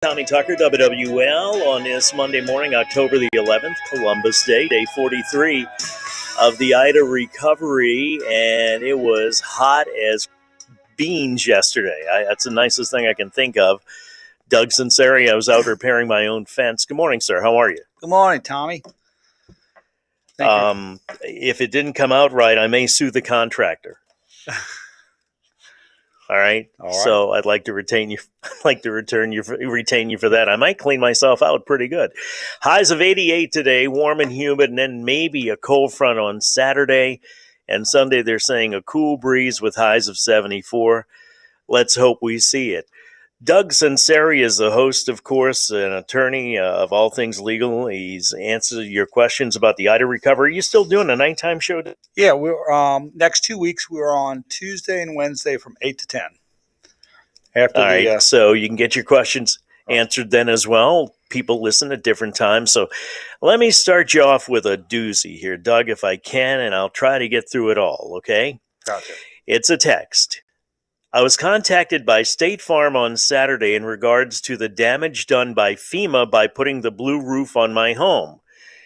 Tommy Tucker, WWL, on this Monday morning, October the 11th, Columbus Day, day 43 of the Ida recovery, and it was hot as beans yesterday. That's the nicest thing I can think of. Doug Sunseri, I was out repairing my own fence. Good morning, sir. How are you? Good morning, Tommy. If it didn't come out right, I may sue the contractor. All right. So I'd like to retain you. I'd like to retain you for that. I might clean myself out pretty good. Highs of 88 today, warm and humid, and then maybe a cold front on Saturday. And Sunday they're saying a cool breeze with highs of 74. Let's hope we see it. Doug Sunseri is the host, of course, an attorney of all things legal. He's answered your questions about the Ida recovery. Are you still doing a nighttime show? Yeah, we're next 2 weeks. We're on Tuesday and Wednesday from 8 to 10. All right, so you can get your questions answered then as well. People listen at different times. So let me start you off with a doozy here, Doug, if I can, and I'll try to get through it all, okay? Gotcha. It's a text. I was contacted by State Farm on Saturday in regards to the damage done by FEMA by putting the blue roof on my home.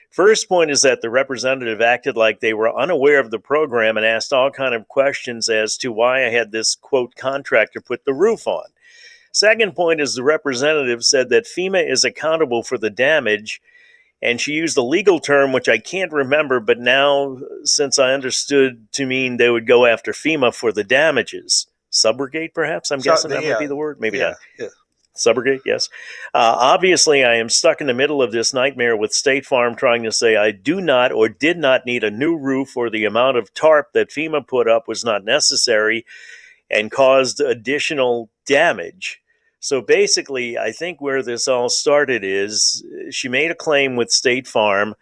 First point is that the representative acted like they were unaware of the program and asked all kind of questions as to why I had this, quote, contractor put the roof on. Second point is the representative said that FEMA is accountable for the damage, and she used a legal term which I can't remember, but now since I understood to mean they would go after FEMA for the damages. Subrogate, perhaps? I'm guessing that might be the word. Maybe not. Yeah. Subrogate, yes. Obviously, I am stuck in the middle of this nightmare with State Farm trying to say I do not or did not need a new roof, or the amount of tarp that FEMA put up was not necessary and caused additional damage. So basically, I think where this all started is she made a claim with State Farm,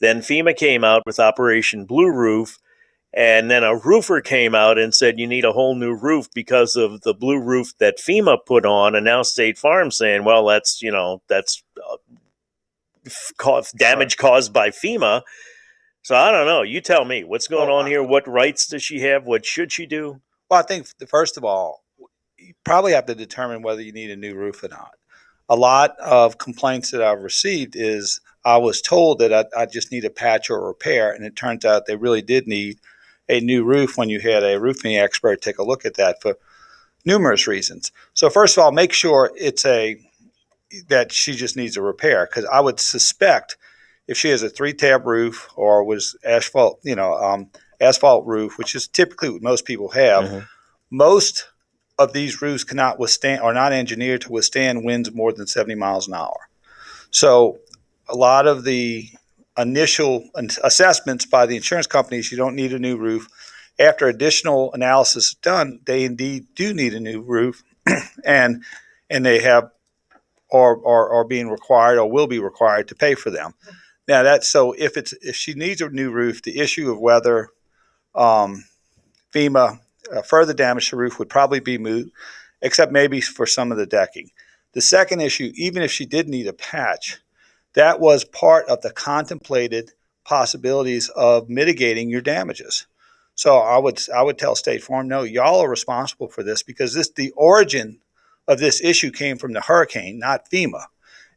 then FEMA came out with Operation Blue Roof, and then a roofer came out and said, you need a whole new roof because of the blue roof that FEMA put on. And now State Farm saying, well, that's damage caused by FEMA. So I don't know. You tell me what's going on here. What rights does she have? What should she do? Well, I think, first of all, you probably have to determine whether you need a new roof or not. A lot of complaints that I've received is I was told that I just need a patch or a repair, and it turns out they really did need a new roof when you had a roofing expert take a look at that for numerous reasons. So first of all, make sure that she just needs a repair, because I would suspect if she has a 3-tab roof or was asphalt roof, which is typically what most people have, most of these roofs cannot withstand, are not engineered to withstand winds more than 70 miles an hour. So a lot of the initial assessments by the insurance companies, you don't need a new roof. After additional analysis is done, they indeed do need a new roof, and they have are being required or will be required to pay for them. Now if she needs a new roof, the issue of whether FEMA further damage to the roof would probably be moot, except maybe for some of the decking. The second issue, even if she did need a patch, that was part of the contemplated possibilities of mitigating your damages. So I would tell State Farm, no, y'all are responsible for this, because the origin of this issue came from the hurricane, not FEMA.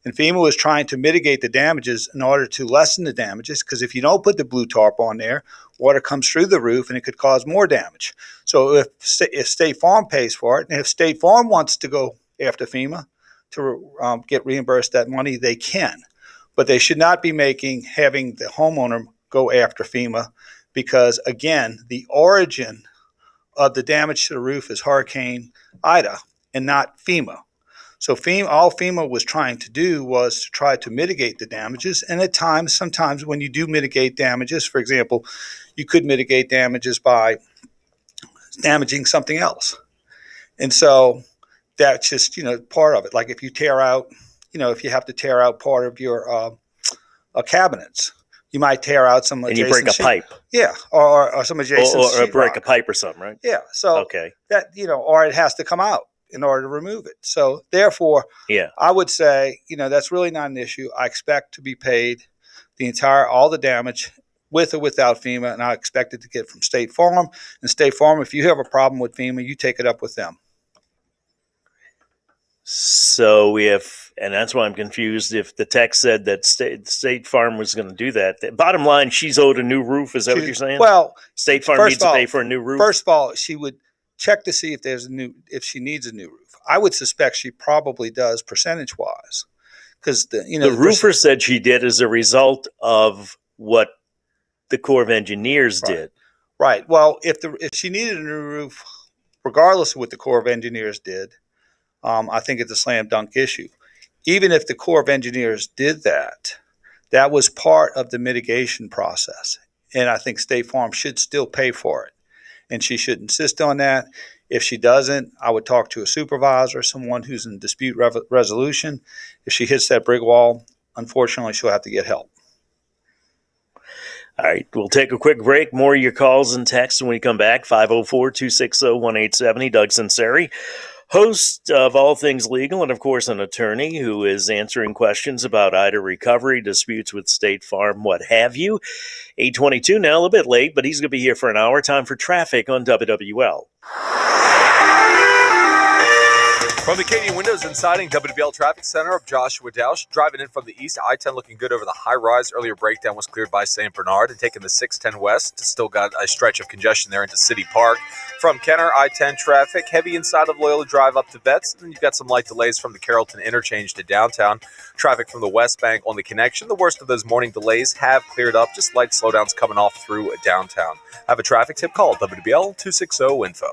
And FEMA was trying to mitigate the damages in order to lessen the damages, because if you don't put the blue tarp on there, water comes through the roof and it could cause more damage. So if State Farm pays for it, and if State Farm wants to go after FEMA to get reimbursed that money, they can. But they should not be having the homeowner go after FEMA, because, again, the origin of the damage to the roof is Hurricane Ida and not FEMA. So all FEMA was trying to do was to try to mitigate the damages. And at times, sometimes when you do mitigate damages, for example, you could mitigate damages by damaging something else. And so that's just, part of it. Like if you tear out, if you have to tear out part of your cabinets, you might tear out some adjacent and you break a pipe. Yeah, or some adjacent or break a pipe or something, right? Yeah, so that, or it has to come out in order to remove it. So therefore, I would say, that's really not an issue. I expect to be paid all the damage with or without FEMA, and I expect it to get from State Farm. And State Farm, if you have a problem with FEMA, you take it up with them. So if, and that's why I'm confused, if the text said that State Farm was going to do that, bottom line, she's owed a new roof. Is that what you're saying? Well, State Farm first needs of to all, pay for a new roof? first of all, she would check to see if she needs a new roof. I would suspect she probably does percentage wise, because the roofer said she did as a result of what the Corps of Engineers did. Right. Well, if she needed a new roof, regardless of what the Corps of Engineers did, I think it's a slam dunk issue. Even if the Corps of Engineers did that, that was part of the mitigation process. And I think State Farm should still pay for it. And she should insist on that. If she doesn't, I would talk to a supervisor, someone who's in dispute resolution. If she hits that brick wall, unfortunately, she'll have to get help. All right, we'll take a quick break. More of your calls and texts when we come back. 504-260-1870. Doug Sunseri, host of All Things Legal, and of course an attorney who is answering questions about Ida recovery, disputes with State Farm, what have you. 8:22 now, a little bit late, but he's going to be here for an hour. Time for traffic on WWL. From the Canadian Windows and Siding WWL Traffic Center of Joshua Dausch, driving in from the east, I-10 looking good over the high rise. Earlier breakdown was cleared by St. Bernard, and taking the 610 west, still got a stretch of congestion there into City Park. From Kenner, I-10 traffic heavy inside of Loyola Drive up to Betts, and then you've got some light delays from the Carrollton interchange to downtown. Traffic from the West Bank on the connection. The worst of those morning delays have cleared up, just light slowdowns coming off through downtown. Have a traffic tip, call WWL 260-INFO.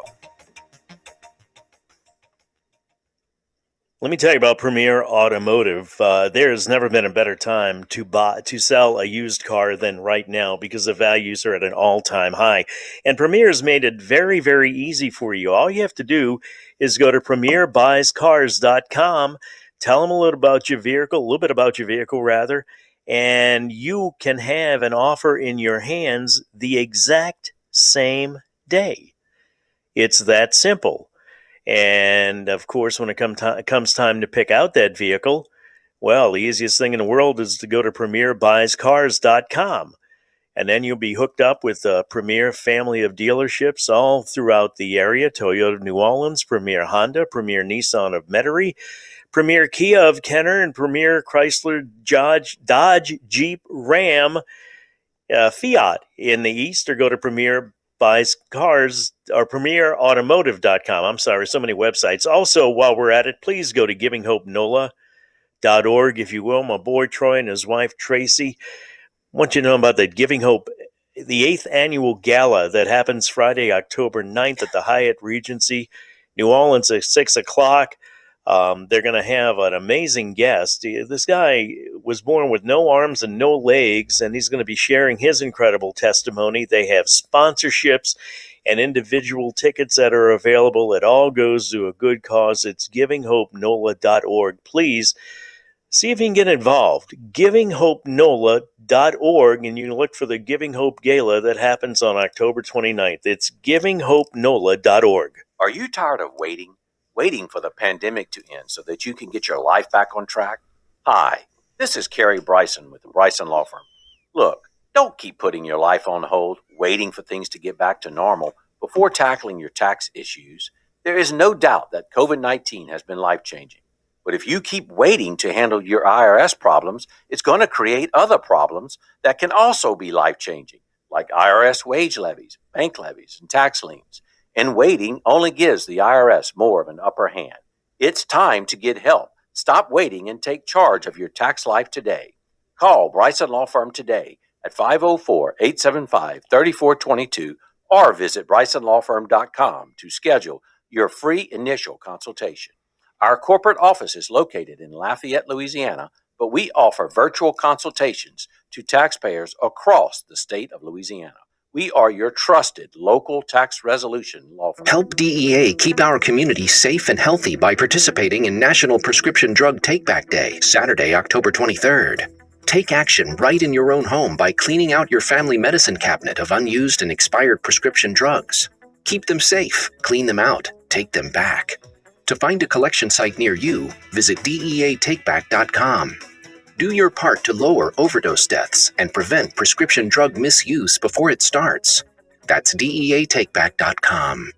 Let me tell you about Premier Automotive. There has never been a better time to sell a used car than right now, because the values are at an all-time high. And Premier has made it very, very easy for you. All you have to do is go to premierbuyscars.com, tell them a little bit about your vehicle, and you can have an offer in your hands the exact same day. It's that simple. And of course, when it comes time to pick out that vehicle, well, the easiest thing in the world is to go to premierbuyscars.com. And then you'll be hooked up with a Premier family of dealerships all throughout the area. Toyota New Orleans, Premier Honda, Premier Nissan of Metairie, Premier Kia of Kenner, and Premier Chrysler Dodge Jeep Ram Fiat in the east. Or go to Premier Buys Cars or premierautomotive.com. I'm sorry, so many websites. Also, while we're at it, please go to givinghope.nola.org, if you will. My boy Troy and his wife Tracy want you to know about the Giving Hope, the 8th annual gala that happens Friday, October 9th at the Hyatt Regency, New Orleans at 6 o'clock. They're going to have an amazing guest. This guy was born with no arms and no legs, and he's going to be sharing his incredible testimony. They have sponsorships and individual tickets that are available. It all goes to a good cause. It's givinghope.nola.org. Please see if you can get involved. givinghope.nola.org, and you can look for the Giving Hope Gala that happens on October 29th. It's givinghope.nola.org. Are you tired of waiting for the pandemic to end so that you can get your life back on track? Hi, this is Kerry Bryson with the Bryson Law Firm. Look, don't keep putting your life on hold, waiting for things to get back to normal before tackling your tax issues. There is no doubt that COVID-19 has been life-changing. But if you keep waiting to handle your IRS problems, it's going to create other problems that can also be life-changing, like IRS wage levies, bank levies, and tax liens. And waiting only gives the IRS more of an upper hand. It's time to get help. Stop waiting and take charge of your tax life today. Call Bryson Law Firm today at 504-875-3422 or visit brysonlawfirm.com to schedule your free initial consultation. Our corporate office is located in Lafayette, Louisiana, but we offer virtual consultations to taxpayers across the state of Louisiana. We are your trusted local tax resolution law firm. Help DEA keep our community safe and healthy by participating in National Prescription Drug Take-Back Day, Saturday, October 23rd. Take action right in your own home by cleaning out your family medicine cabinet of unused and expired prescription drugs. Keep them safe, clean them out, take them back. To find a collection site near you, visit DEATakeback.com. Do your part to lower overdose deaths and prevent prescription drug misuse before it starts. That's DEATakeback.com.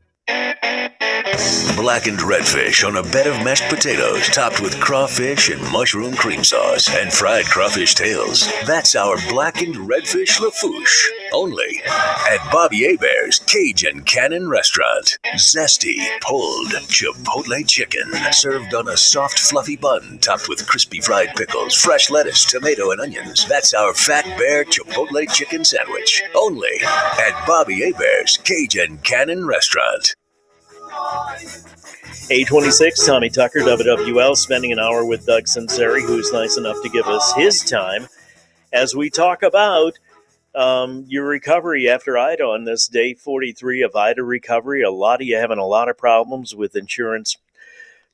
Blackened redfish on a bed of mashed potatoes topped with crawfish and mushroom cream sauce and fried crawfish tails. That's our blackened redfish lafouche. Only at Bobby Hebert's Cajun Cannon Restaurant. Zesty, pulled Chipotle chicken served on a soft, fluffy bun topped with crispy fried pickles, fresh lettuce, tomato, and onions. That's our Fat Bear Chipotle chicken sandwich. Only at Bobby Hebert's Cajun Cannon Restaurant. 826, Tommy Tucker, WWL, spending an hour with Doug Sunseri, who's nice enough to give us his time as we talk about your recovery after Ida on this day 43 of Ida recovery. A lot of you having a lot of problems with insurance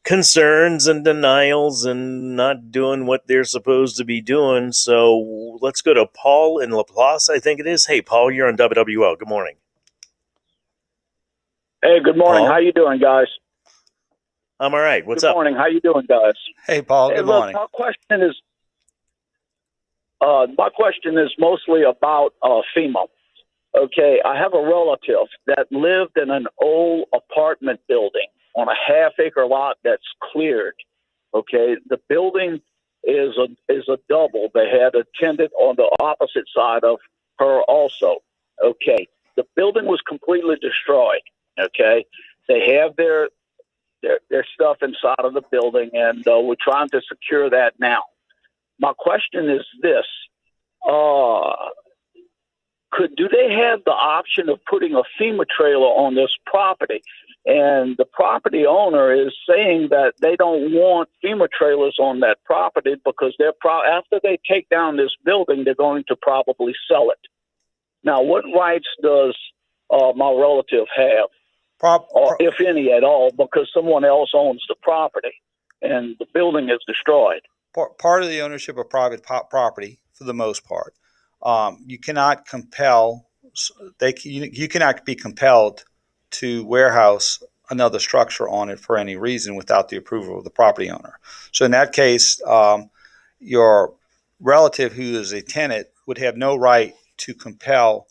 concerns and denials and not doing what they're supposed to be doing. So let's go to Paul in Laplace, I think it is. Hey, Paul, you're on WWL. Good morning. Hey, good morning. Paul? How you doing, guys? I'm all right. What's up? Good morning. How you doing, guys? Hey, Paul. Hey, Good look, morning. my question is mostly about FEMA. Okay, I have a relative that lived in an old apartment building on a half-acre lot that's cleared. Okay, the building is a double. They had a tenant on the opposite side of her also. Okay, the building was completely destroyed. Okay, they have their stuff inside of the building, and we're trying to secure that now. My question is this: do they have the option of putting a FEMA trailer on this property? And the property owner is saying that they don't want FEMA trailers on that property because after they take down this building, they're going to probably sell it. Now, what rights does my relative have? Or if any at all, because someone else owns the property and the building is destroyed. Part of the ownership of private property, for the most part, you cannot compel. You cannot be compelled to warehouse another structure on it for any reason without the approval of the property owner. So in that case, your relative who is a tenant would have no right to compel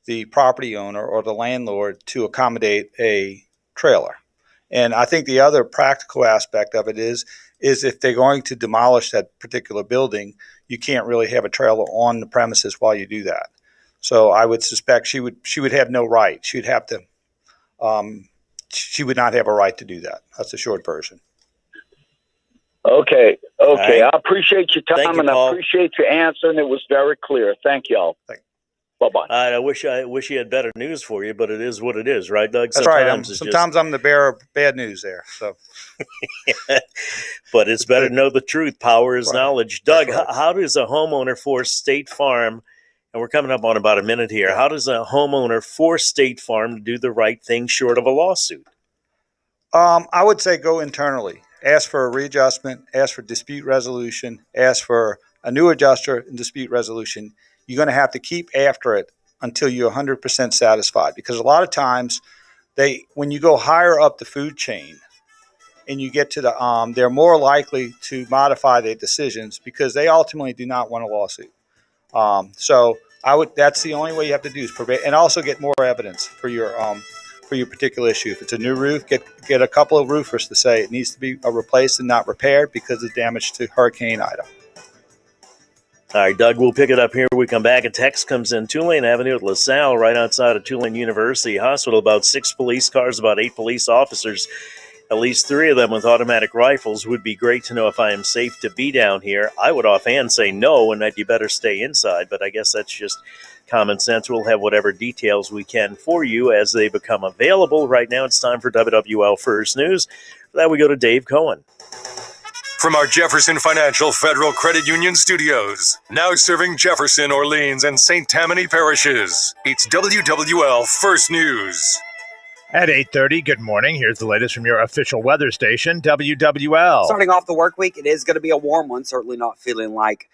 the property owner or the landlord to accommodate a trailer. And I think the other practical aspect of it is if they're going to demolish that particular building, you can't really have a trailer on the premises while you do that. So I would suspect she would have no right. She would not have a right to do that. That's the short version. Okay. Right. I appreciate your time, You, and Paul. I appreciate your answer, and it was very clear. Thank y'all. Bye-bye. I wish he had better news for you, but it is what it is, right, Doug? That's right. Sometimes I'm the bearer of bad news there. So, but it's better to know the truth. Power is knowledge. Doug, right. How does a homeowner force State Farm, and we're coming up on about a minute here, how does a homeowner force State Farm to do the right thing short of a lawsuit? I would say go internally. Ask for a readjustment, ask for dispute resolution, ask for a new adjuster and dispute resolution. You're going to have to keep after it until you're 100% satisfied, because a lot of times when you go higher up the food chain and you get to the they're more likely to modify their decisions because they ultimately do not want a lawsuit. So that's the only way you have to do is prevent, and also get more evidence for your particular issue. If it's a new roof, get a couple of roofers to say it needs to be replaced and not repaired because of damage to Hurricane Ida. All right, Doug, we'll pick it up here. We come back. A text comes in. Tulane Avenue at LaSalle, right outside of Tulane University Hospital. About 6 police cars, about 8 police officers, at least 3 of them with automatic rifles. Would be great to know if I am safe to be down here. I would offhand say no, and that you better stay inside, but I guess that's just common sense. We'll have whatever details we can for you as they become available. Right now, it's time for WWL First News. For that, we go to Dave Cohen. From our Jefferson Financial Federal Credit Union studios, now serving Jefferson, Orleans, and St. Tammany parishes, it's WWL First News. At 8:30, good morning. Here's the latest from your official weather station, WWL. Starting off the work week, it is going to be a warm one, certainly not feeling like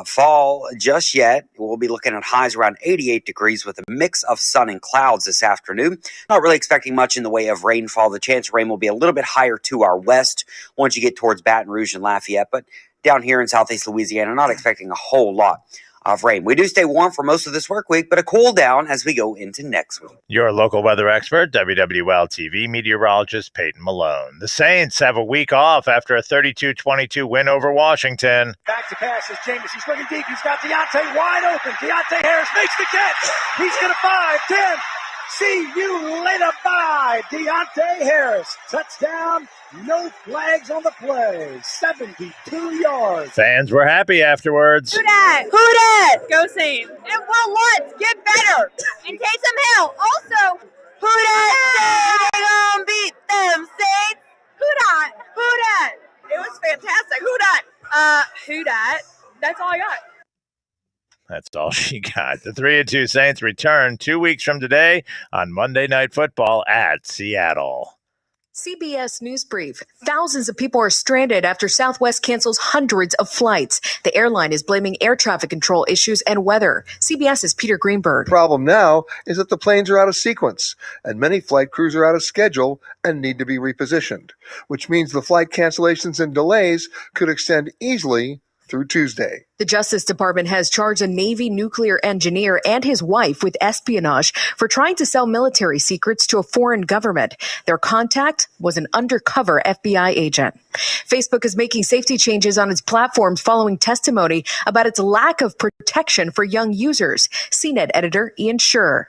fall just yet. We'll be looking at highs around 88 degrees with a mix of sun and clouds this afternoon. Not really expecting much in the way of rainfall. The chance of rain will be a little bit higher to our west once you get towards Baton Rouge and Lafayette, but down here in southeast Louisiana, not expecting a whole lot. of rain. We do stay warm for most of this work week, but a cool down as we go into next week. Your local weather expert, WWL TV meteorologist Peyton Malone. The Saints have a week off after a 32-22 win over Washington. Back to pass is Jameis. He's looking deep. He's got Deontay wide open. Deontay Harris makes the catch. He's going to 5, 10. See you later. Bye. Deontay Harris. Touchdown. No flags on the play. 72 yards. Fans were happy afterwards. Who dat? Who dat? Go Saints. And well, let's get better and take some help. Also, who dat? They gonna beat them Saints. Who dat? Who dat? It was fantastic. Who dat? Who dat? That's all I got. That's all she got. The 3-2 Saints return 2 weeks from today on Monday Night Football at Seattle. CBS News Brief. Thousands of people are stranded after Southwest cancels hundreds of flights. The airline is blaming air traffic control issues and weather. CBS's Peter Greenberg. The problem now is that the planes are out of sequence, and many flight crews are out of schedule and need to be repositioned, which means the flight cancellations and delays could extend easily through Tuesday. The Justice Department has charged a Navy nuclear engineer and his wife with espionage for trying to sell military secrets to a foreign government. Their contact was an undercover FBI agent. Facebook is making safety changes on its platforms following testimony about its lack of protection for young users. CNET editor Ian Scher.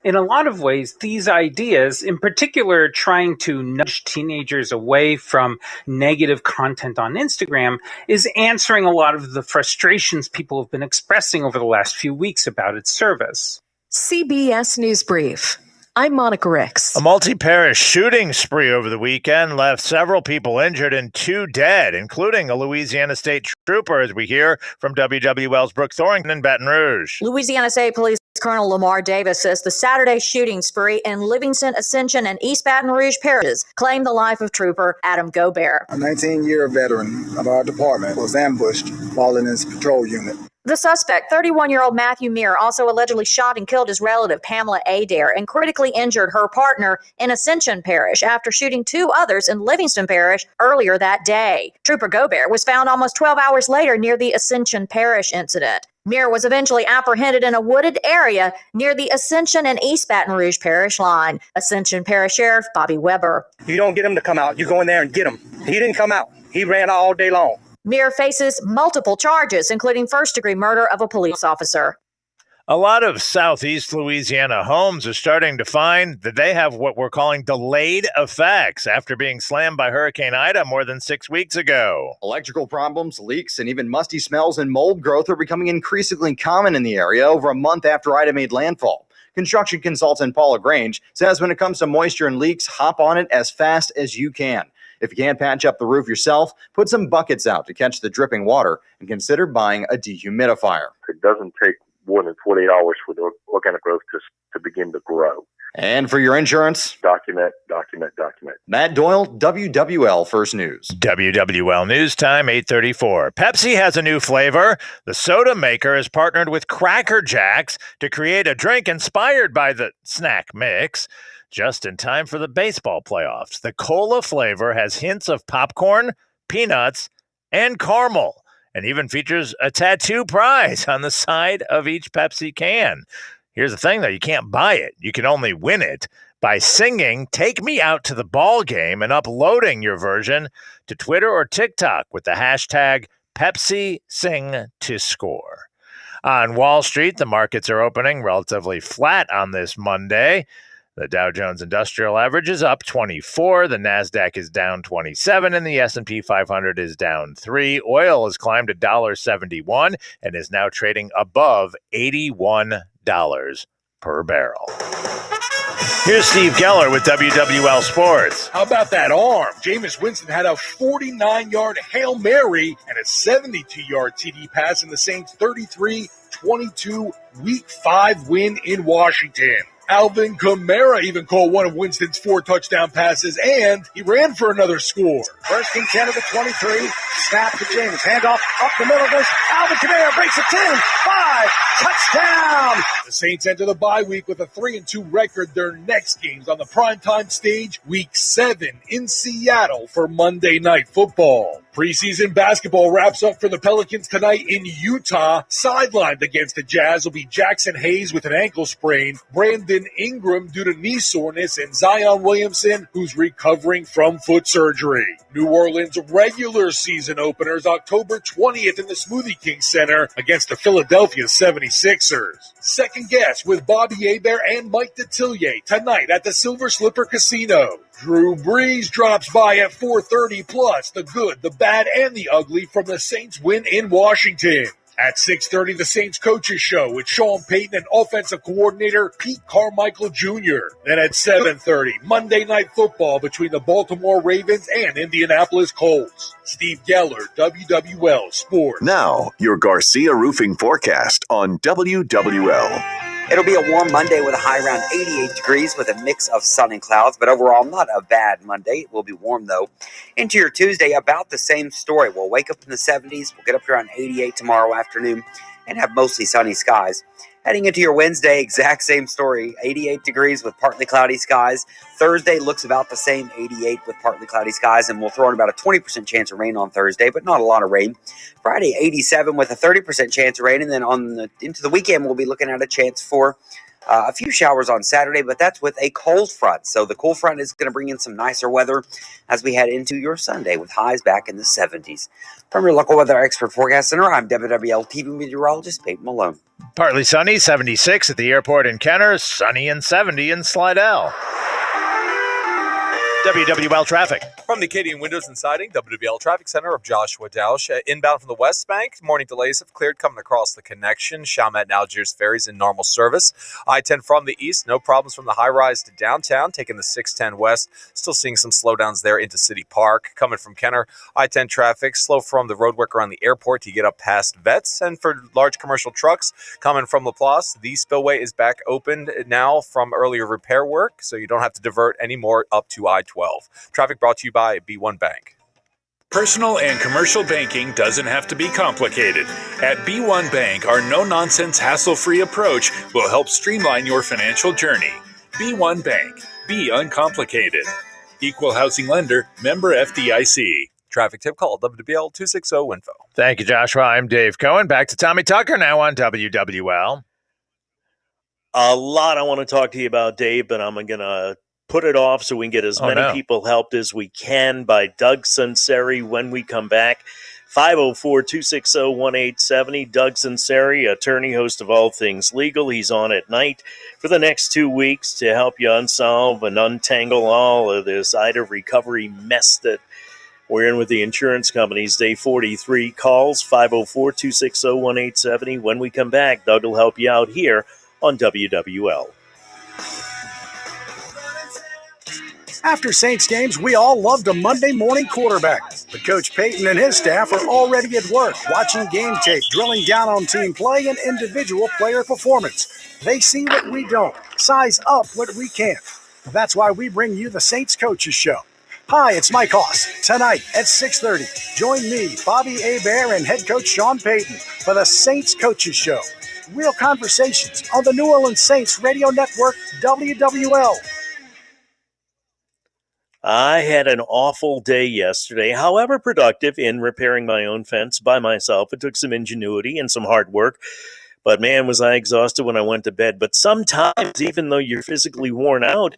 In a lot of ways, these ideas, in particular trying to nudge teenagers away from negative content on Instagram, is answering a lot of the frustrations people have been expressing over the last few weeks about its service. CBS News Brief. I'm Monica Ricks. A multi-parish shooting spree over the weekend left several people injured and 2 dead, including a Louisiana State trooper, as we hear from WWL's Brooke Thorington in Baton Rouge. Louisiana State Police Colonel Lamar Davis says the Saturday shooting spree in Livingston, Ascension, and East Baton Rouge parishes claimed the life of Trooper Adam Gobert. A 19-year veteran of our department was ambushed while in his patrol unit. The suspect, 31-year-old Matthew Muir, also allegedly shot and killed his relative Pamela Adair and critically injured her partner in Ascension Parish after shooting 2 others in Livingston Parish earlier that day. Trooper Gobert was found almost 12 hours later near the Ascension Parish incident. Muir was eventually apprehended in a wooded area near the Ascension and East Baton Rouge Parish line. Ascension Parish Sheriff Bobby Weber. You don't get him to come out. You go in there and get him. He didn't come out. He ran all day long. Muir faces multiple charges, including first-degree murder of a police officer. A lot of Southeast Louisiana homes are starting to find that they have what we're calling delayed effects after being slammed by Hurricane Ida more than 6 weeks ago. Electrical problems, leaks, and even musty smells and mold growth are becoming increasingly common in the area over a month after Ida made landfall. Construction consultant Paula Grange says when it comes to moisture and leaks, hop on it as fast as you can. If you can't patch up the roof yourself, put some buckets out to catch the dripping water and consider buying a dehumidifier. It doesn't take more than 48 hours for the organic growth to begin to grow. And for your insurance, document. Matt Doyle, WWL First News. WWL News Time, 8:34. Pepsi has a new flavor. The soda maker has partnered with Cracker Jacks to create a drink inspired by the snack mix. Just in time for the baseball playoffs. The cola flavor has hints of popcorn, peanuts, and caramel, and even features a tattoo prize on the side of each Pepsi can. Here's the thing, though. You can't buy it. You can only win it by singing Take Me Out to the Ball Game and uploading your version to Twitter or TikTok with the hashtag PepsiSingToScore. On Wall Street, the markets are opening relatively flat on this Monday. The Dow Jones Industrial Average is up 24, the NASDAQ is down 27, and the S&P 500 is down 3. Oil has climbed to $1.71 and is now trading above $81 per barrel. Here's Steve Geller with WWL Sports. How about that arm? Jameis Winston had a 49-yard Hail Mary and a 72-yard TD pass in the Saints' 33-22 Week 5 win in Washington. Alvin Kamara even caught one of Winston's 4 touchdown passes, and he ran for another score. First and 10 of the 23. Snap to James. Handoff up the middle. Goes Alvin Kamara. Breaks it 10. 5. Touchdown. The Saints enter the bye week with a 3-2 record. Their next game's on the primetime stage, Week 7 in Seattle for Monday Night Football. Preseason basketball wraps up for the Pelicans tonight in Utah. Sidelined against the Jazz will be Jackson Hayes with an ankle sprain, Brandon Ingram due to knee soreness, and Zion Williamson, who's recovering from foot surgery. New Orleans regular season openers October 20th in the Smoothie King Center against the Philadelphia 76ers. Second Guess with Bobby Hebert and Mike Detillier tonight at the Silver Slipper Casino. Drew Brees drops by at 4:30, plus the good, the bad, and the ugly from the Saints win in Washington. At 6:30, the Saints Coaches Show with Sean Payton and offensive coordinator Pete Carmichael Jr. Then at 7:30, Monday Night Football between the Baltimore Ravens and Indianapolis Colts. Steve Geller, WWL Sports. Now, your Garcia Roofing forecast on WWL. It'll be a warm Monday with a high around 88 degrees with a mix of sun and clouds, but overall not a bad Monday. It will be warm, though. Into your Tuesday, about the same story. We'll wake up in the 70s. We'll get up to around 88 tomorrow afternoon and have mostly sunny skies. Heading into your Wednesday, exact same story. 88 degrees with partly cloudy skies. Thursday looks about the same, 88 with partly cloudy skies, and we'll throw in about a 20% chance of rain on Thursday, but not a lot of rain. Friday, 87 with a 30% chance of rain, and then into the weekend, we'll be looking at a chance for a few showers on Saturday, but that's with a cold front. So the cold front is going to bring in some nicer weather as we head into your Sunday with highs back in the 70s. From your local weather expert forecast center, I'm WWL TV meteorologist Peyton Malone. Partly sunny, 76 at the airport in Kenner, sunny and 70 in Slidell. WWL traffic. From the Acadian Windows and Siding, WWL Traffic Center of Joshua Dausch. Inbound from the West Bank, morning delays have cleared coming across the connection. Chalmette and Algiers ferries in normal service. I-10 from the east, no problems from the high-rise to downtown, taking the 610 west. Still seeing some slowdowns there into City Park. Coming from Kenner, I-10 traffic, slow from the roadwork around the airport to get up past Vets. And for large commercial trucks coming from LaPlace, the spillway is back open now from earlier repair work, so you don't have to divert anymore up to I-12. Traffic brought to you by B1 Bank. Personal and commercial banking doesn't have to be complicated. At B1 Bank, our no-nonsense, hassle-free approach will help streamline your financial journey. B1 Bank. Be uncomplicated. Equal housing lender, member FDIC. Traffic tip call, WWL 260-WINFO. Thank you, Joshua. I'm Dave Cohen. Back to Tommy Tucker now on WWL. A lot I want to talk to you about, Dave, but I'm going to put it off so we can get as many people helped as we can by Doug Sunseri when we come back. 504-260-1870. Doug Sunseri, attorney, host of All Things Legal. He's on at night for the next 2 weeks to help you unsolve and untangle all of this IDA recovery mess that we're in with the insurance companies. Day 43 calls, 504-260-1870. When we come back, Doug will help you out here on WWL. After Saints games, we all loved a Monday morning quarterback. But Coach Payton and his staff are already at work, watching game tape, drilling down on team play and individual player performance. They see what we don't, size up what we can't. That's why we bring you the Saints Coaches Show. Hi, it's Mike Hoss. Tonight at 6:30, join me, Bobby Hebert, and head coach Sean Payton for the Saints Coaches Show. Real conversations on the New Orleans Saints radio network, WWL. I had an awful day yesterday, however productive in repairing my own fence by myself. It took some ingenuity and some hard work, but man, was I exhausted when I went to bed. But sometimes, even though you're physically worn out,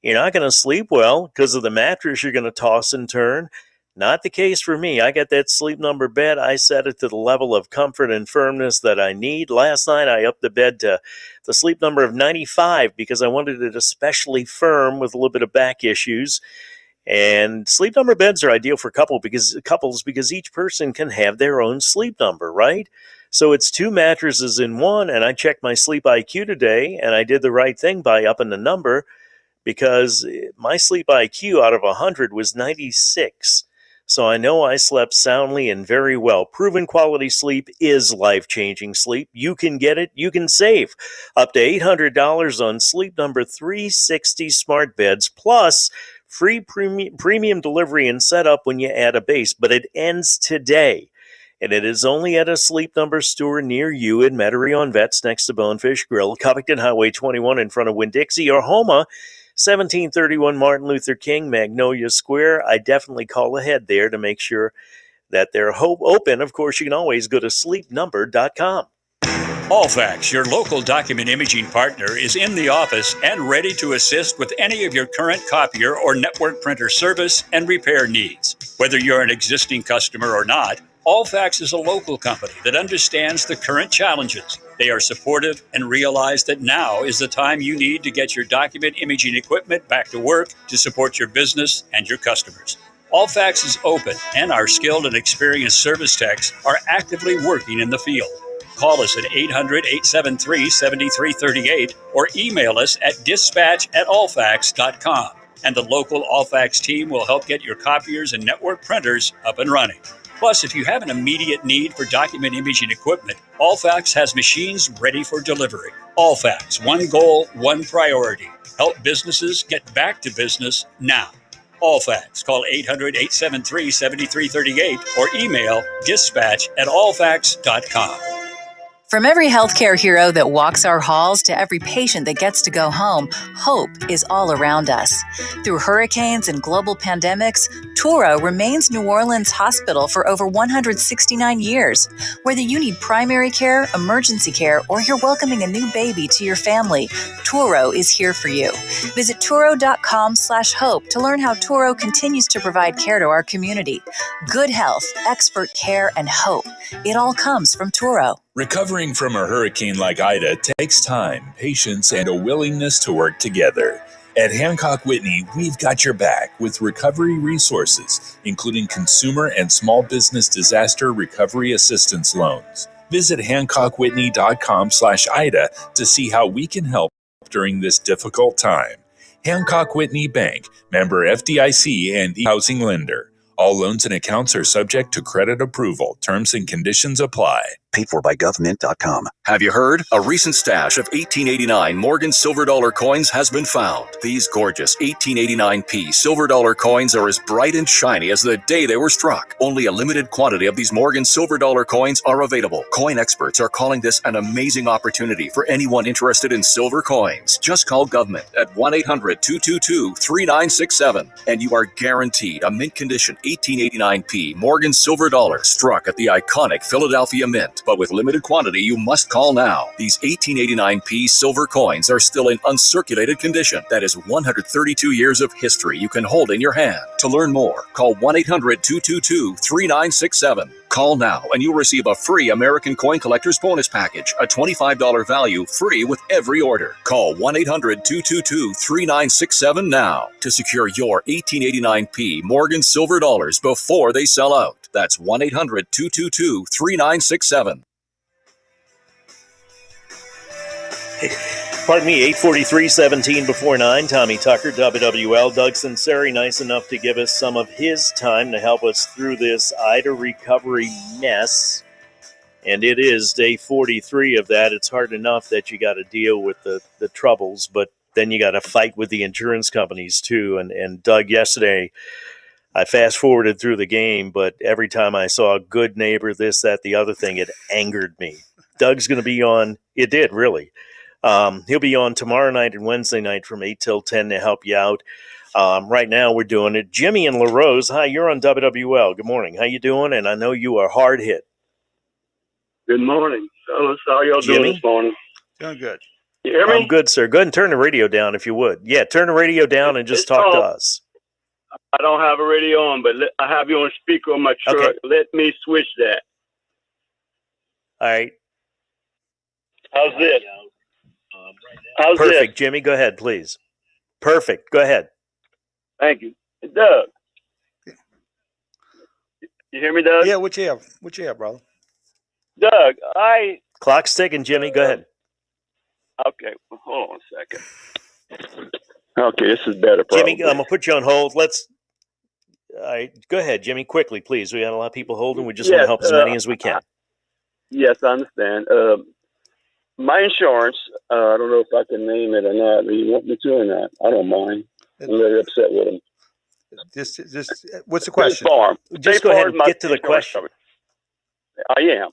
you're not going to sleep well because of the mattress you're going to toss and turn. Not the case for me. I got that Sleep Number bed. I set it to the level of comfort and firmness that I need. Last night, I upped the bed to the Sleep Number of 95 because I wanted it especially firm with a little bit of back issues. And Sleep Number beds are ideal for couples because each person can have their own sleep number, right? So it's 2 mattresses in one, and I checked my Sleep IQ today, and I did the right thing by upping the number because my Sleep IQ out of 100 was 96. So I know I slept soundly and very well. Proven quality sleep is life-changing sleep. You can get it. You can save up to $800 on Sleep Number 360 smart beds, plus free premium delivery and setup when you add a base. But it ends today. And it is only at a Sleep Number store near you in Metairie on Vets next to Bonefish Grill, Covington Highway 21 in front of Winn-Dixie, or Homa, 1731 Martin Luther King, Magnolia Square. I definitely call ahead there to make sure that they're open, of course, you can always go to sleepnumber.com. Allfax, your local document imaging partner, is in the office and ready to assist with any of your current copier or network printer service and repair needs. Whether you're an existing customer or not, Allfax is a local company that understands the current challenges. They are supportive and realize that now is the time you need to get your document imaging equipment back to work to support your business and your customers. Allfax is open, and our skilled and experienced service techs are actively working in the field. Call us at 800-873-7338 or email us at dispatch@allfax.com, and the local Allfax team will help get your copiers and network printers up and running. Plus, if you have an immediate need for document imaging equipment, Allfax has machines ready for delivery. Allfax, one goal, one priority. Help businesses get back to business now. Allfax. Call 800-873-7338 or email dispatch@allfax.com. From every healthcare hero that walks our halls to every patient that gets to go home, hope is all around us. Through hurricanes and global pandemics, Turo remains New Orleans' hospital for over 169 years. Whether you need primary care, emergency care, or you're welcoming a new baby to your family, Turo is here for you. Visit Turo.com/hope to learn how Turo continues to provide care to our community. Good health, expert care, and hope. It all comes from Turo. Recovering from a hurricane like Ida takes time, patience, and a willingness to work together. At Hancock Whitney, we've got your back with recovery resources, including consumer and small business disaster recovery assistance loans. Visit HancockWhitney.com/Ida to see how we can help during this difficult time. Hancock Whitney Bank, member FDIC and housing lender. All loans and accounts are subject to credit approval. Terms and conditions apply. Paid for by government.com. Have you heard? A recent stash of 1889 Morgan silver dollar coins has been found. These gorgeous 1889p silver dollar coins are as bright and shiny as the day they were struck. Only a limited quantity of these Morgan silver dollar coins are available. Coin experts are calling this an amazing opportunity for anyone interested in silver coins. Just call government at 1-800-222-3967 and you are guaranteed a mint condition 1889p Morgan silver dollar struck at the iconic Philadelphia Mint. But with limited quantity, you must call now. These 1889p silver coins are still in uncirculated condition. That is 132 years of history you can hold in your hand. To learn more, call 1-800-222-3967. Call now and you'll receive a free American Coin Collector's Bonus Package, a $25 value free with every order. Call 1-800-222-3967 now to secure your 1889p Morgan silver dollars before they sell out. That's 1-800-222-3967. Pardon me, 8:43, before 9. Tommy Tucker, WWL. Doug Sunseri, nice enough to give us some of his time to help us through this Ida recovery mess. And it is day 43 of that. It's hard enough that you got to deal with the troubles, but then you got to fight with the insurance companies too. And Doug, yesterday, I fast-forwarded through the game, but every time I saw a good neighbor, this, that, the other thing, it angered me. Doug's going to be on, it did, really. He'll be on tomorrow night and Wednesday night from 8 till 10 to help you out. Right now we're doing it. Jimmy and LaRose, hi, you're on WWL. Good morning. How you doing? And I know you are hard hit. Good morning, fellas. How y'all doing this morning? Doing good. You hear me? I'm good, sir. Go ahead and turn the radio down if you would. Yeah, turn the radio down and just talk to us. I don't have a radio on, but I have you on speaker on my truck. Okay. Let me switch that. All right. How's this? How's Perfect, this? Jimmy. Go ahead, please. Perfect. Go ahead. Thank you. Doug. You hear me, Doug? Yeah, what you have? What you have, brother? Doug, Clock's ticking, Jimmy. Go ahead. Okay, hold on a second. Okay, this is better, probably. Jimmy, I'm going to put you on hold. All right, go ahead, Jimmy, quickly, please. We got a lot of people holding. We just want to help as many as we can. Yes, I understand. My insurance, I don't know if I can name it or not. Do you want me to or not? I don't mind. I'm really upset with them. Just, what's the question? State Farm. Just go ahead and get to the question. I am.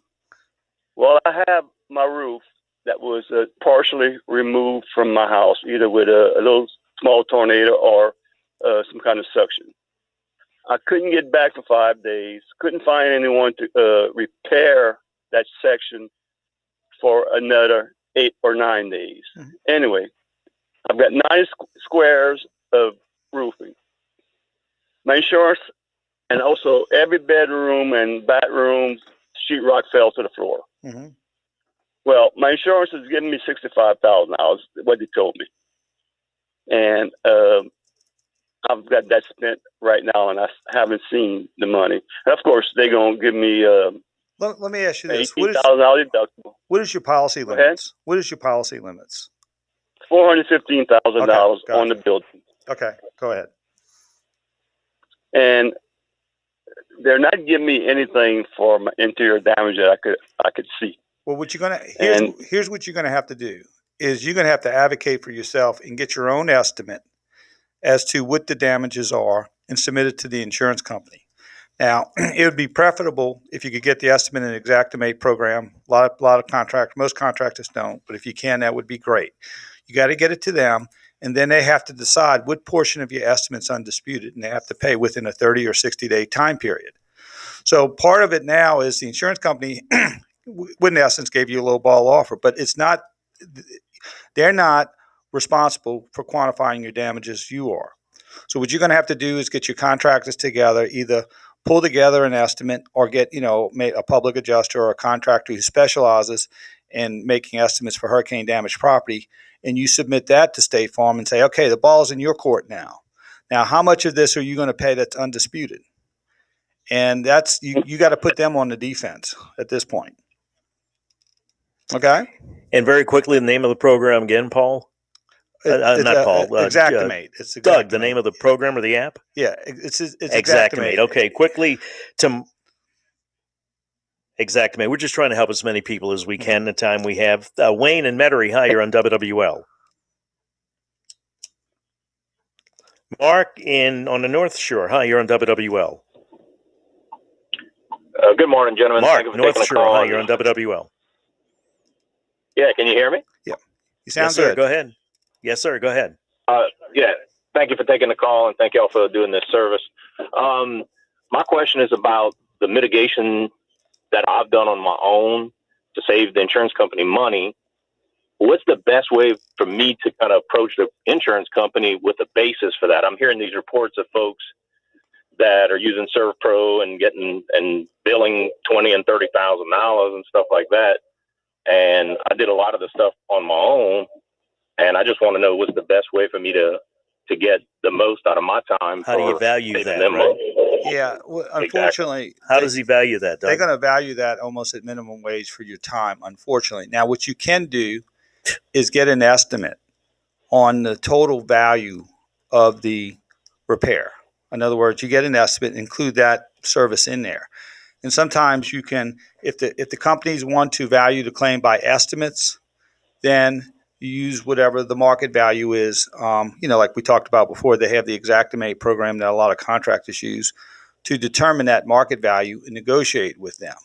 Well, I have my roof that was partially removed from my house, either with a little small tornado or some kind of suction. I couldn't get back for 5 days. Couldn't find anyone to repair that section for another 8 or 9 days. Mm-hmm. Anyway, I've got 9 squares of roofing. My insurance, and also every bedroom and bathroom sheetrock fell to the floor. Mm-hmm. Well, my insurance is giving me $65,000, what they told me. And I've got that spent right now, and I haven't seen the money. And of course, they're going to give me let me ask you this. $18,000 deductible. What is your policy limits? What is your policy limits? $415,000 on the building. Okay, go ahead. And they're not giving me anything for my interior damage that I could see. Well, here's what you're gonna have to do is you're gonna have to advocate for yourself and get your own estimate as to what the damages are and submit it to the insurance company. Now, it would be preferable if you could get the estimate in an Xactimate program. A lot of most contractors don't, but if you can, that would be great. You got to get it to them, and then they have to decide what portion of your estimate's undisputed, and they have to pay within a 30 or 60-day time period. So part of it now is the insurance company, in essence, gave you a low ball offer, but they're not responsible for quantifying your damages. You are. So what you're going to have to do is get your contractors together, either pull together an estimate or get, a public adjuster or a contractor who specializes in making estimates for hurricane damaged property, and you submit that to State Farm and say, okay, the ball's in your court now. Now, how much of this are you going to pay that's undisputed? And that's you got to put them on the defense at this point. Okay? And very quickly, the name of the program again, Paul? Not Paul. Xactimate. It's Doug, the name of the program or the app? Yeah, it's Xactimate. Okay, quickly to Xactimate. We're just trying to help as many people as we can in the time we have. Wayne and Metairie, hi, you're on WWL. Mark on the North Shore, hi, you're on WWL. Good morning, gentlemen. Mark, Thank you for North taking the Shore, call. hi, you're on WWL. Yeah, can you hear me? Yeah. You sound yes, sir. good. Go ahead. Yes, sir. Go ahead. Yeah. Thank you for taking the call, and thank you all for doing this service. My question is about the mitigation that I've done on my own to save the insurance company money. What's the best way for me to kind of approach the insurance company with a basis for that? I'm hearing these reports of folks that are using ServPro and billing $20,000 and $30,000 and stuff like that. And I did a lot of the stuff on my own, and I just want to know what's the best way for me to get the most out of my time. How do you value that, right? Yeah, well, unfortunately. Exactly. How does he value that, Doug? They're going to value that almost at minimum wage for your time, unfortunately. Now, what you can do is get an estimate on the total value of the repair. In other words, you get an estimate and include that service in there. And sometimes you can, if the companies want to value the claim by estimates, then you use whatever the market value is. Like we talked about before, they have the Xactimate program that a lot of contractors use to determine that market value and negotiate with them.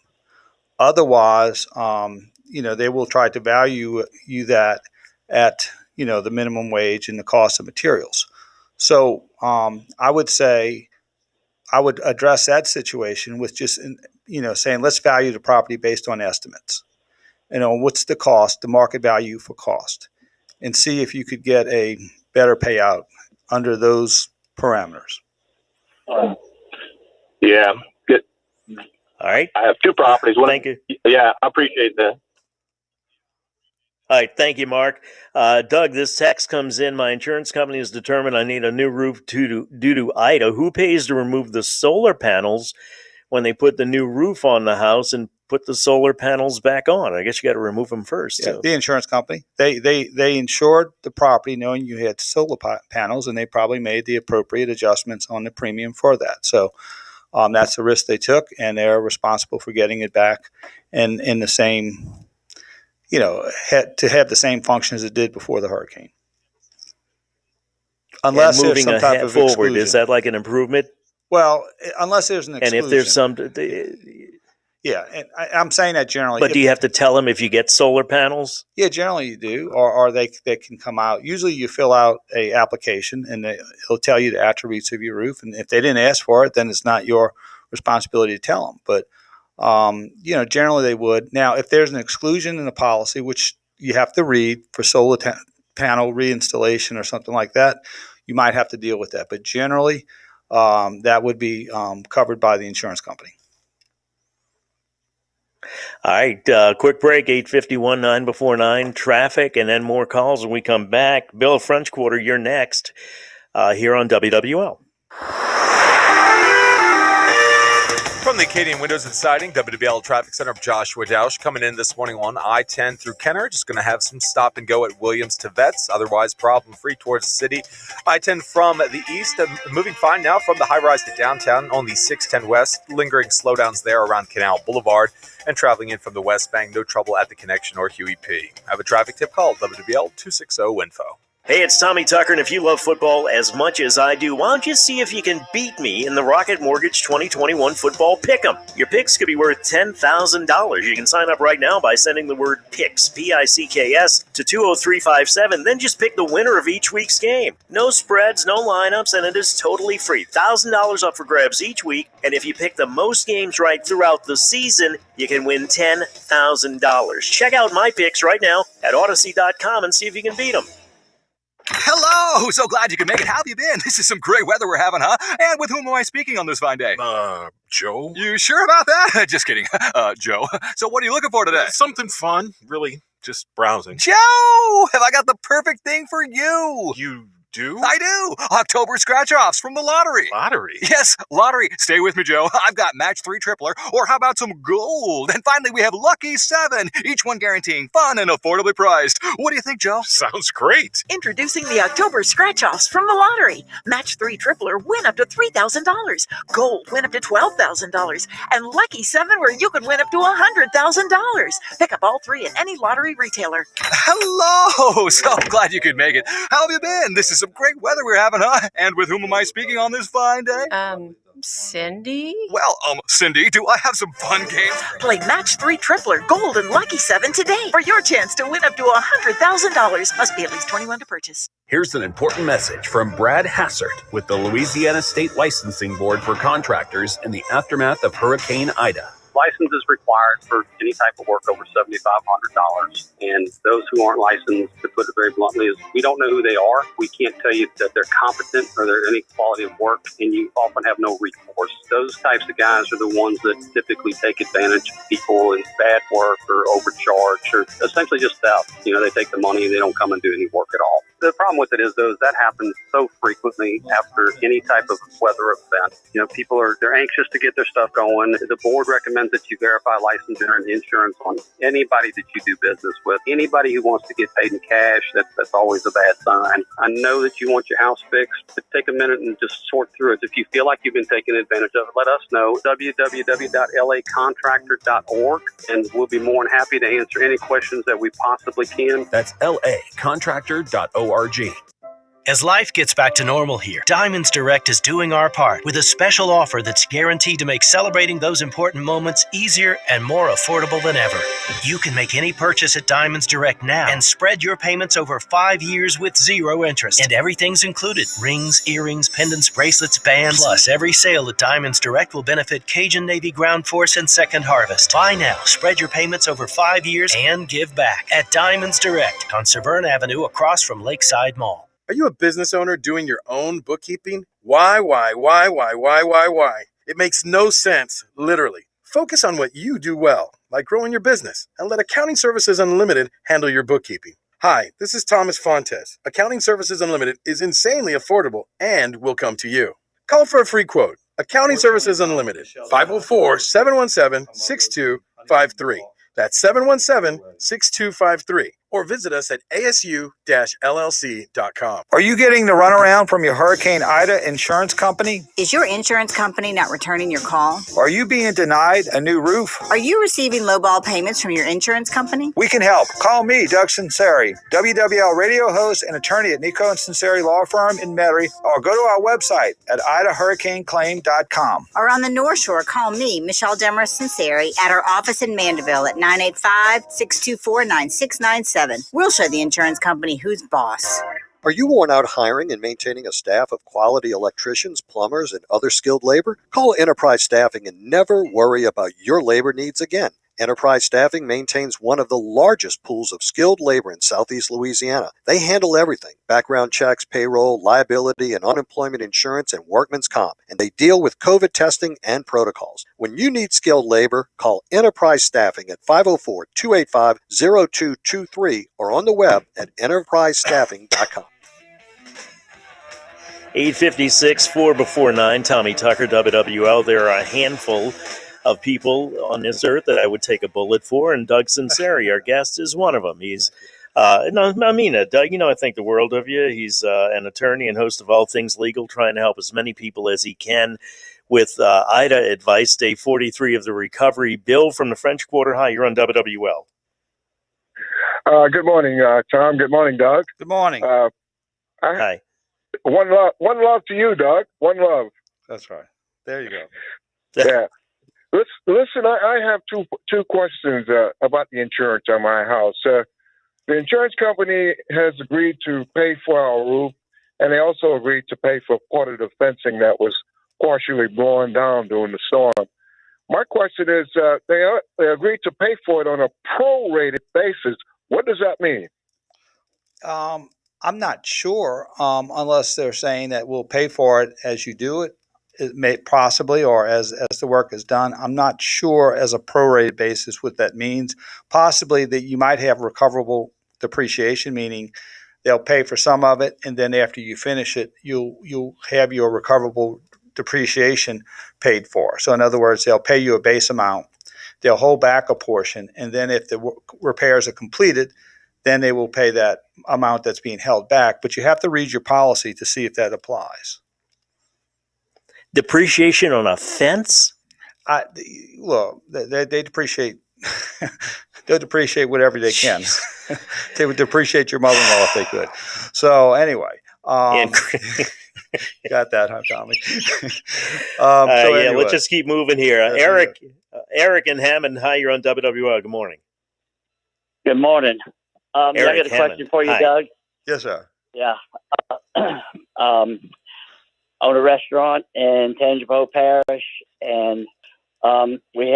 Otherwise, they will try to value you that at, the minimum wage and the cost of materials. So I would say I would address that situation with just, saying, let's value the property based on estimates. What's the cost, the market value for cost, and see if you could get a better payout under those parameters. Yeah, good. All right. I have 2 properties. Thank you. Yeah, I appreciate that. All right, thank you, Mark. Doug, this text comes in. My insurance company has determined I need a new roof due to Ida. Who pays to remove the solar panels when they put the new roof on the house and put the solar panels back on? I guess you got to remove them first. Yeah, too. the insurance company. They insured the property knowing you had solar panels, and they probably made the appropriate adjustments on the premium for that. So that's the risk they took, and they're responsible for getting it back and in the same, to have the same function as it did before the hurricane. Unless there's some type of forward, exclusion. is that like an improvement? Well, unless there's an exclusion. And if there's some, Yeah, and I'm saying that generally. But do you have to tell them if you get solar panels? Yeah, generally you do, or they can come out. Usually you fill out a application, and it'll tell you the attributes of your roof. And if they didn't ask for it, then it's not your responsibility to tell them. But generally they would. Now, if there's an exclusion in the policy, which you have to read for solar panel reinstallation or something like that, you might have to deal with that. But generally, that would be covered by the insurance company. All right, quick break, 8:51, 9 before 9, traffic, and then more calls when we come back. Bill French Quarter, you're next here on WWL. From the Acadian Windows and Siding, WWL Traffic Center, Joshua Dausch coming in this morning on I-10 through Kenner. Just going to have some stop and go at Williams to Vets. Otherwise, problem-free towards the city. I-10 from the east, moving fine now from the high-rise to downtown on the 610 west. Lingering slowdowns there around Canal Boulevard. And traveling in from the West Bank, no trouble at the Connection or Huey P. Have a traffic tip call, WWL 260-INFO. Hey, it's Tommy Tucker, and if you love football as much as I do, why don't you see if you can beat me in the Rocket Mortgage 2021 Football Pick'em? Your picks could be worth $10,000. You can sign up right now by sending the word PICKS, P-I-C-K-S, to 20357. Then just pick the winner of each week's game. No spreads, no lineups, and it is totally free. $1,000 up for grabs each week, and if you pick the most games right throughout the season, you can win $10,000. Check out my picks right now at Odyssey.com and see if you can beat them. Hello! So glad you could make it. How have you been? This is some great weather we're having, huh? And with whom am I speaking on this fine day? Joe? You sure about that? Just kidding. Joe. So what are you looking for today? Something fun, really. Just browsing. Joe! Have I got the perfect thing for you? You do? I do! October scratch-offs from the lottery. Lottery? Yes, lottery. Stay with me, Joe. I've got Match 3 Tripler, or how about some gold? And finally, we have Lucky 7, each one guaranteeing fun and affordably priced. What do you think, Joe? Sounds great. Introducing the October scratch-offs from the lottery. Match 3 Tripler, win up to $3,000. Gold, win up to $12,000. And Lucky 7, where you can win up to $100,000. Pick up all three at any lottery retailer. Hello! So glad you could make it. How have you been? This is some great weather we're having, huh? And with whom am I speaking on this fine day? Cindy? Well, Cindy, do I have some fun games? Play Match 3 Tripler, Gold, and Lucky 7 today for your chance to win up to $100,000. Must be at least 21 to purchase. Here's an important message from Brad Hassert with the Louisiana State Licensing Board for Contractors in the aftermath of Hurricane Ida. License is required for any type of work over $7,500. And those who aren't licensed, to put it very bluntly, is we don't know who they are. We can't tell you that they're competent or they're any quality of work, and you often have no recourse. Those types of guys are the ones that typically take advantage of people in bad work or overcharge or essentially just theft. You know, they take the money and they don't come and do any work at all. The problem with it is, though, that happens so frequently after any type of weather event. You know, people they're anxious to get their stuff going. The board recommends that you verify licensure and insurance on anybody that you do business with. Anybody who wants to get paid in cash, that's always a bad sign. I know that you want your house fixed, but take a minute and just sort through it. If you feel like you've been taken advantage of, let us know. www.lacontractor.org, and we'll be more than happy to answer any questions that we possibly can. That's lacontractor.org. As life gets back to normal here, Diamonds Direct is doing our part with a special offer that's guaranteed to make celebrating those important moments easier and more affordable than ever. You can make any purchase at Diamonds Direct now and spread your payments over 5 years with 0 interest. And everything's included: rings, earrings, pendants, bracelets, bands. Plus, every sale at Diamonds Direct will benefit Cajun Navy Ground Force and Second Harvest. Buy now, spread your payments over 5 years, and give back at Diamonds Direct on Severn Avenue across from Lakeside Mall. Are you a business owner doing your own bookkeeping? Why? It makes no sense, literally. Focus on what you do well, like growing your business, and let Accounting Services Unlimited handle your bookkeeping. Hi, this is Thomas Fontes. Accounting Services Unlimited is insanely affordable and will come to you. Call for a free quote. Accounting Services Unlimited, 504-717-6253. That's 717-6253. or visit us at asu-llc.com. Are you getting the runaround from your Hurricane Ida insurance company? Is your insurance company not returning your call? Are you being denied a new roof? Are you receiving lowball payments from your insurance company? We can help. Call me, Doug Sunseri, WWL radio host and attorney at Nico and Sunseri Law Firm in Metairie, or go to our website at idahurricaneclaim.com. Or on the North Shore, call me, Michelle Demarest Sunseri, at our office in Mandeville at 985-624-9697. We'll show the insurance company who's boss. Are you worn out hiring and maintaining a staff of quality electricians, plumbers, and other skilled labor? Call Enterprise Staffing and never worry about your labor needs again. Enterprise Staffing maintains one of the largest pools of skilled labor in Southeast Louisiana. They handle everything: background checks, payroll, liability, and unemployment insurance, and workman's comp. And they deal with COVID testing and protocols. When you need skilled labor, call Enterprise Staffing at 504-285-0223 or on the web at enterprisestaffing.com. 8:56, 4 before 9. Tommy Tucker, WWL. There are a handful of people on this earth that I would take a bullet for, and Doug Sunseri, our guest, is one of them. He's, no, I mean it, Doug. You know, I think the world of you. He's an attorney and host of All Things Legal, trying to help as many people as he can with Ida advice. Day 43 of the recovery. Bill from the French Quarter. Hi, you're on WWL. Good morning, Tom. Good morning, Doug. Good morning. Hi. One love to you, Doug. One love. That's right. There you go. Yeah. Listen, I have two questions about the insurance on my house. The insurance company has agreed to pay for our roof, and they also agreed to pay for part of the fencing that was partially blown down during the storm. My question is, they agreed to pay for it on a prorated basis. What does that mean? I'm not sure, unless they're saying that we'll pay for it as you do it. It may possibly, or as the work is done. I'm not sure as a prorated basis what that means. Possibly that you might have recoverable depreciation, meaning they'll pay for some of it, and then after you finish it, you'll have your recoverable depreciation paid for. So in other words, they'll pay you a base amount, they'll hold back a portion, and then if the repairs are completed, then they will pay that amount that's being held back. But you have to read your policy to see if that applies. Depreciation on a fence? Well, they depreciate. They'll depreciate whatever they can. They would depreciate your mother-in-law if they could. So anyway, got that, huh, Tommy? Yeah, let's just keep moving here. Eric and Hammond, hi, you're on WWL. Good morning. Good morning. I got a question for you, hi. Doug. Yes, sir. Yeah. Own a restaurant in Tangipahoa Parish, and we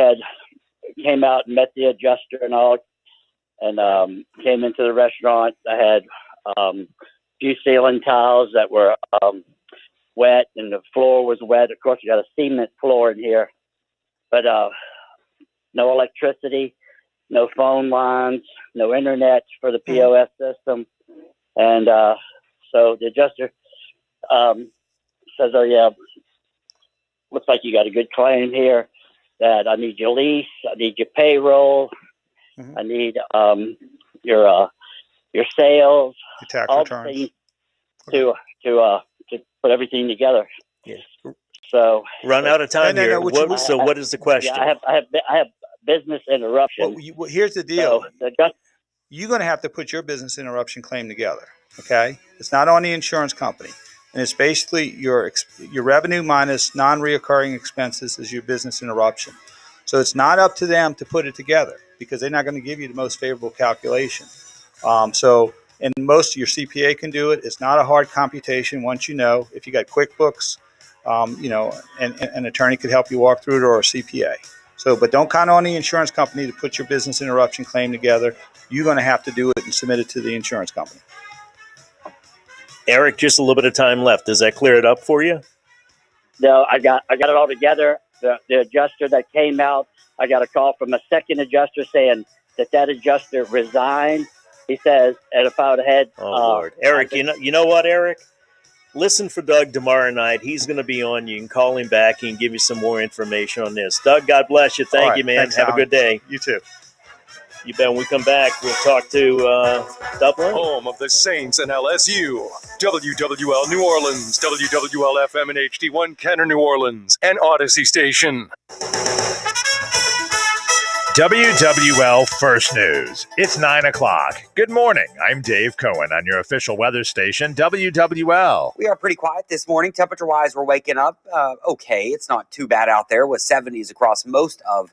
came out and met the adjuster and all, and came into the restaurant. I had a few ceiling tiles that were wet, and the floor was wet. Of course, you got a cement floor in here, but no electricity, no phone lines, no internet for the POS system, and so the adjuster says, "Oh yeah, looks like you got a good claim here. That I need your lease, I need your payroll, I need your sales, your tax all returns, things to put everything together." Yes. So run out of time here. What is the question? Yeah, I have business interruption. Well, here's the deal. So you're going to have to put your business interruption claim together. Okay, it's not on the insurance company. And it's basically your revenue minus non-reoccurring expenses is your business interruption. So it's not up to them to put it together because they're not going to give you the most favorable calculation. And most of your CPA can do it. It's not a hard computation once you know. If you got QuickBooks, and an attorney could help you walk through it, or a CPA. So, but don't count on the insurance company to put your business interruption claim together. You're going to have to do it and submit it to the insurance company. Eric, just a little bit of time left. Does that clear it up for you? No, I got it all together. The adjuster that came out, I got a call from a second adjuster saying that adjuster resigned. He says, and if I would have had... Oh, Lord. Eric, you know what, Eric? Listen for Doug tomorrow night. He's going to be on. You can call him back. He can give you some more information on this. Doug, God bless you. Thank you, man. Thanks, Have Alan. a good day. You too. You bet. When we come back, we'll talk to Dublin. Home of the Saints and LSU. WWL New Orleans, WWL FM and HD1 Kenner New Orleans, and Odyssey Station. WWL First News. It's 9 o'clock. Good morning. I'm Dave Cohen on your official weather station, WWL. We are pretty quiet this morning. Temperature-wise, we're waking up okay. It's not too bad out there with 70s across most of